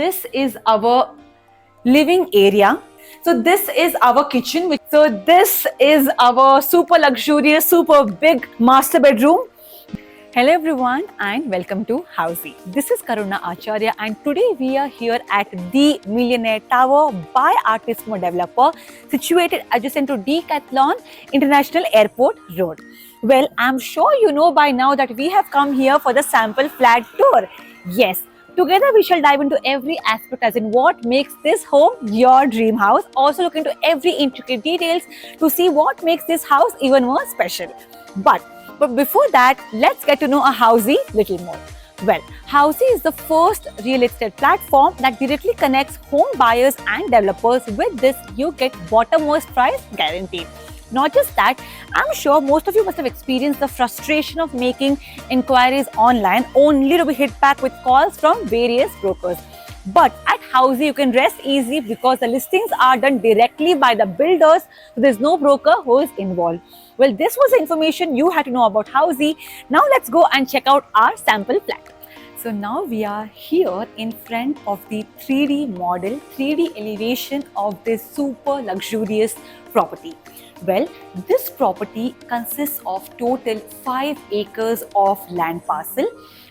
This is our living area. So this is our kitchen. So this is our super luxurious, super big master bedroom. Hello everyone and welcome to Housey. This is Karuna Acharya and today we are here at the Millionaire Tower by Artismo Developer situated adjacent to Decathlon International Airport Road. Well, I'm sure you know by now that we have come here for the sample flat tour. Yes, together we shall dive into every aspect as in what makes this home your dream house. Also look into every intricate details to see what makes this house even more special. But before that, let's get to know a Housey little more. Well, Housey is the first real estate platform that directly connects home buyers and developers. With this, you get bottommost price guaranteed. Not just that, I'm sure most of you must have experienced the frustration of making inquiries online only to be hit back with calls from various brokers. But at Housey, you can rest easy because the listings are done directly by the builders, so there's no broker who is involved. Well, this was the information you had to know about Housey. Now let's go and check out our sample flat. So now we are here in front of the 3D model, 3D elevation of this super luxurious property. Well, this property consists of total 5 acres of land parcel.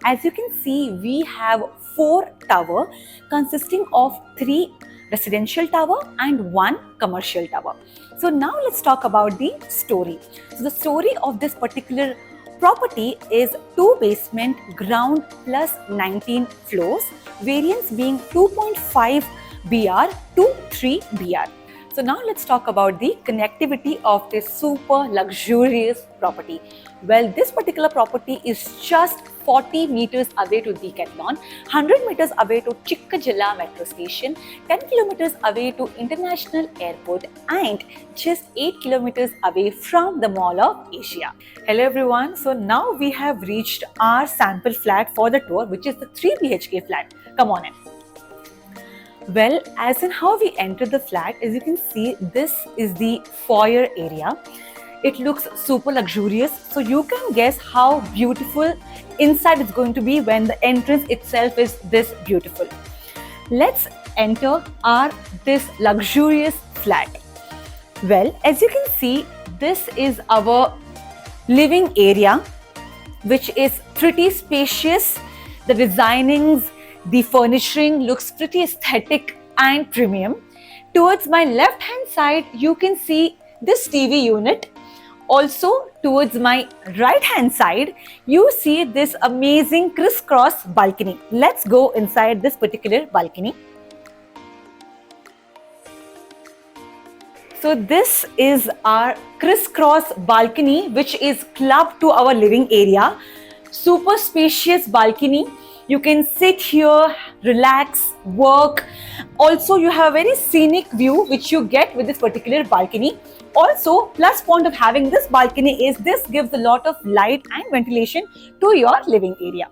As you can see, we have 4 towers consisting of 3 residential tower and 1 commercial tower. So now let's talk about the story. So the story of this particular property is 2 basement, ground plus 19 floors, variance being 2.5 BR to 3 BR. So now let's talk about the connectivity of this super luxurious property. Well, this particular property is just 40 meters away to Decathlon, 100 meters away to Chikkajilla metro station, 10 kilometers away to International Airport and just 8 kilometers away from the Mall of Asia. Hello everyone, so now we have reached our sample flat for the tour, which is the 3 BHK flat. Come on in. Well, as in how we enter the flat, as you can see, this is the foyer area. It looks super luxurious, so you can guess how beautiful inside it's going to be when the entrance itself is this beautiful. Let's enter this luxurious flat. Well, as you can see, this is our living area, which is pretty spacious. The designings, the furnishing looks pretty aesthetic and premium. Towards my left hand side, you can see this TV unit. Also, towards my right hand side, you see this amazing crisscross balcony. Let's go inside this particular balcony. So this is our crisscross balcony, which is clubbed to our living area. Super spacious balcony. You can sit here, relax, work. Also, you have a very scenic view which you get with this particular balcony. Also, plus point of having this balcony is this gives a lot of light and ventilation to your living area.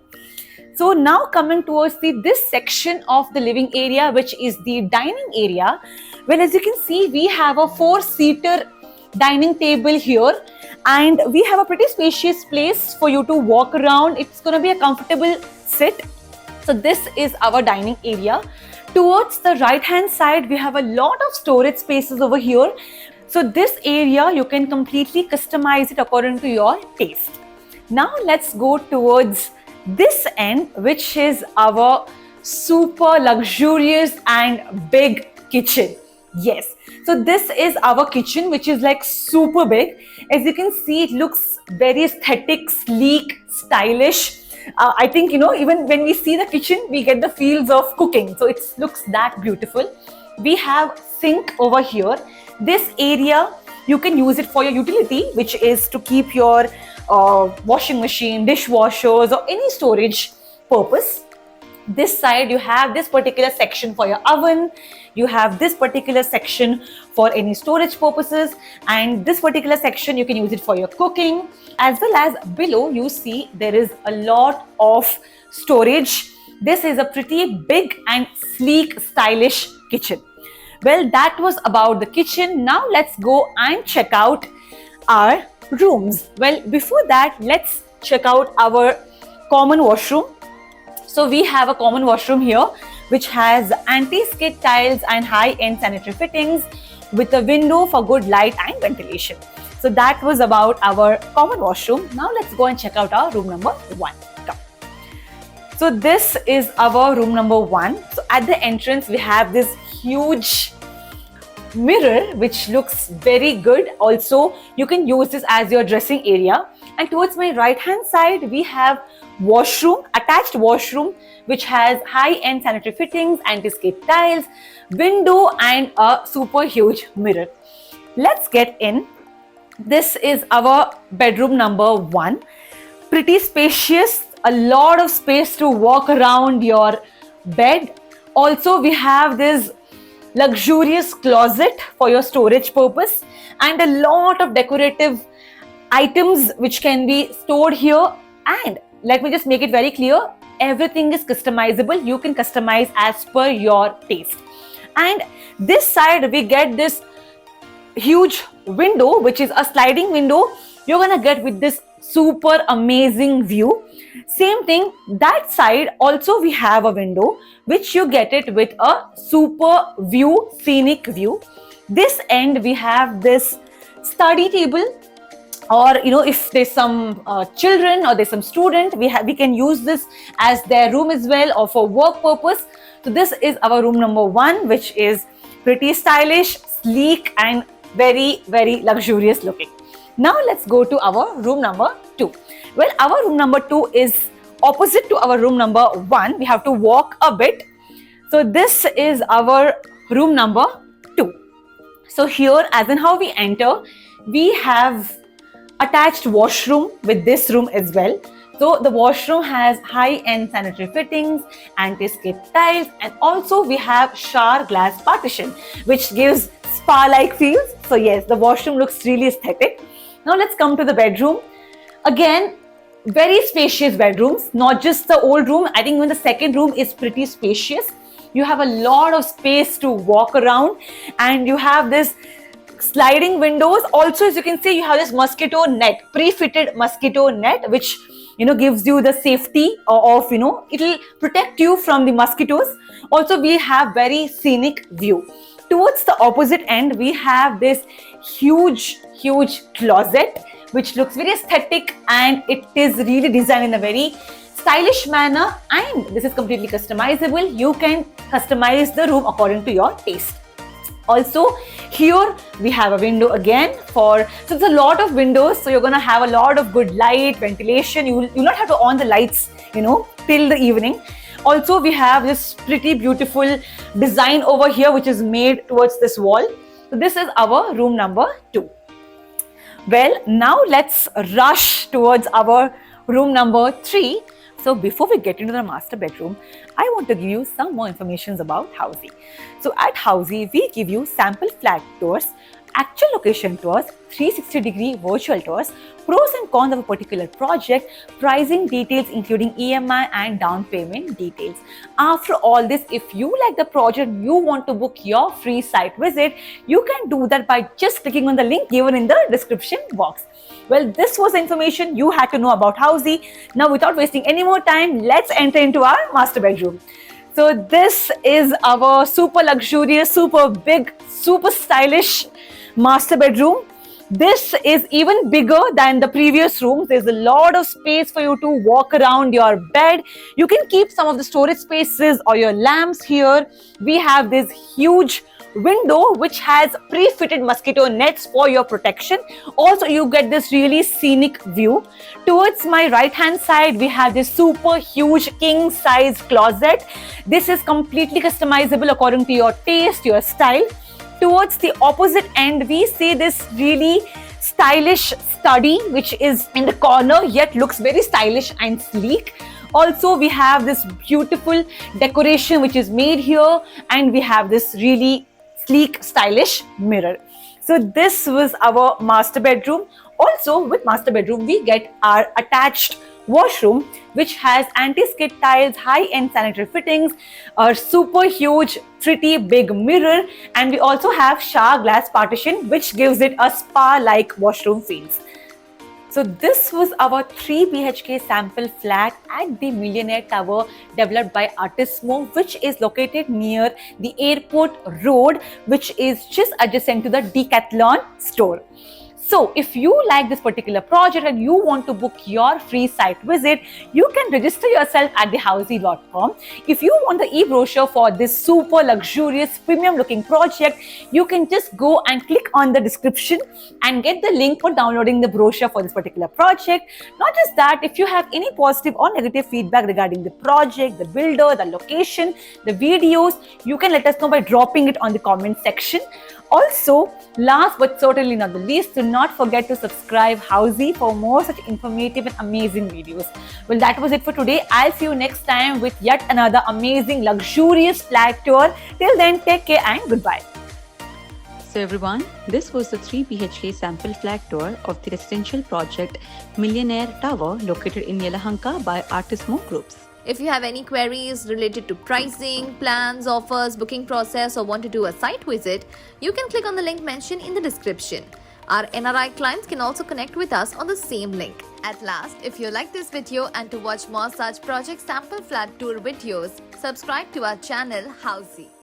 So now coming towards this section of the living area, which is the dining area. Well, as you can see, we have a 4-seater dining table here and we have a pretty spacious place for you to walk around. It's going to be a comfortable sit. So this is our dining area. Towards the right hand side, we have a lot of storage spaces over here. So this area, you can completely customize it according to your taste. Now let's go towards this end, which is our super luxurious and big kitchen. Yes, so this is our kitchen, which is like super big. As you can see, it looks very aesthetic, sleek, stylish. I think, even when we see the kitchen, we get the feels of cooking. So it looks that beautiful. We have sink over here. This area, you can use it for your utility, which is to keep your washing machine, dishwashers or any storage purpose. This side, you have this particular section for your oven. You have this particular section for any storage purposes. And this particular section, you can use it for your cooking. As well as below, you see there is a lot of storage. This is a pretty big and sleek, stylish kitchen. Well, that was about the kitchen. Now let's go and check out our rooms. Well, before that, let's check out our common washroom. So we have a common washroom here which has anti-skid tiles and high-end sanitary fittings with a window for good light and ventilation. So that was about our common washroom. Now let's go and check out our room number 1. Come. So this is our room number 1. So at the entrance we have this huge mirror which looks very good. Also you can use this as your dressing area, and towards my right hand side we have washroom, attached washroom, which has high-end sanitary fittings, anti-skid tiles, window and a super huge mirror. Let's get in. This is our bedroom number 1. Pretty spacious, a lot of space to walk around your bed. Also we have this luxurious closet for your storage purpose and a lot of decorative items which can be stored here. And let me just make it very clear, everything is customizable. You can customize as per your taste. And this side we get this huge window, which is a sliding window. You're gonna get with this super amazing view. Same thing, that side also we have a window which you get it with a super view, scenic view. This end we have this study table, or if there's some children or there's some student, we can use this as their room as well, or for work purpose. So this is our room number 1, which is pretty stylish, sleek and very, very luxurious looking. Now let's go to our room number 2. Well, our room number 2 is opposite to our room number 1. We have to walk a bit. So this is our room number 2. So here, as in how we enter, we have attached washroom with this room as well. So the washroom has high-end sanitary fittings, anti-skid tiles, and also we have shower glass partition, which gives spa-like feels. So yes, the washroom looks really aesthetic. Now let's come to the bedroom. Again, very spacious bedrooms, not just the old room. I think even the second room is pretty spacious. You have a lot of space to walk around, and you have this sliding windows. Also, as you can see, you have this mosquito net, pre-fitted mosquito net, which gives you the safety of it'll protect you from the mosquitoes. Also, we have very scenic view. Towards the opposite end, we have this huge closet which looks very aesthetic, and it is really designed in a very stylish manner, and this is completely customizable. You can customize the room according to your taste. Also, here we have a window again so it's a lot of windows, so you're gonna have a lot of good light, ventilation. You'll not have to on the lights, till the evening. Also, we have this pretty beautiful design over here which is made towards this wall. So this is our room number 2. Well, now let's rush towards our room number 3. So before we get into the master bedroom, I want to give you some more information about Housey. So at Housey, we give you sample flat tours, actual location tours, 360-degree virtual tours, pros and cons of a particular project, pricing details including EMI and down payment details. After all this, if you like the project, you want to book your free site visit, you can do that by just clicking on the link given in the description box. Well, this was the information you had to know about Housey. Now, without wasting any more time, let's enter into our master bedroom. So this is our super luxurious, super big, super stylish master bedroom. This is even bigger than the previous rooms. There's a lot of space for you to walk around your bed. You can keep some of the storage spaces or your lamps here. We have this huge window which has pre-fitted mosquito nets for your protection. Also, you get this really scenic view. Towards my right hand side, we have this super huge king size closet. This is completely customizable according to your taste, your style. Towards the opposite end, we see this really stylish study which is in the corner yet looks very stylish and sleek. Also, we have this beautiful decoration which is made here, and we have this really sleek, stylish mirror. So this was our master bedroom. Also, with master bedroom, we get our attached washroom which has anti-skid tiles, high-end sanitary fittings, a super huge, pretty big mirror, and we also have shower glass partition which gives it a spa-like washroom feels. So this was our 3 BHK sample flat at the Millionaire Tower developed by Artismo, which is located near the airport road, which is just adjacent to the Decathlon store. So if you like this particular project and you want to book your free site visit, you can register yourself at thehousey.com. If you want the e-brochure for this super luxurious premium looking project, you can just go and click on the description and get the link for downloading the brochure for this particular project. Not just that, if you have any positive or negative feedback regarding the project, the builder, the location, the videos, you can let us know by dropping it on the comment section. Also, last but certainly not the least, do not forget to subscribe Housey for more such informative and amazing videos. Well, that was it for today. I'll see you next time with yet another amazing, luxurious flat tour. Till then, take care and goodbye. So everyone, this was the 3 BHK sample flat tour of the residential project Millionaire Tower located in Yelahanka by Artismo Groups. If you have any queries related to pricing, plans, offers, booking process, or want to do a site visit, you can click on the link mentioned in the description. Our NRI clients can also connect with us on the same link. At last, if you like this video and to watch more such project sample flat tour videos, subscribe to our channel Housey.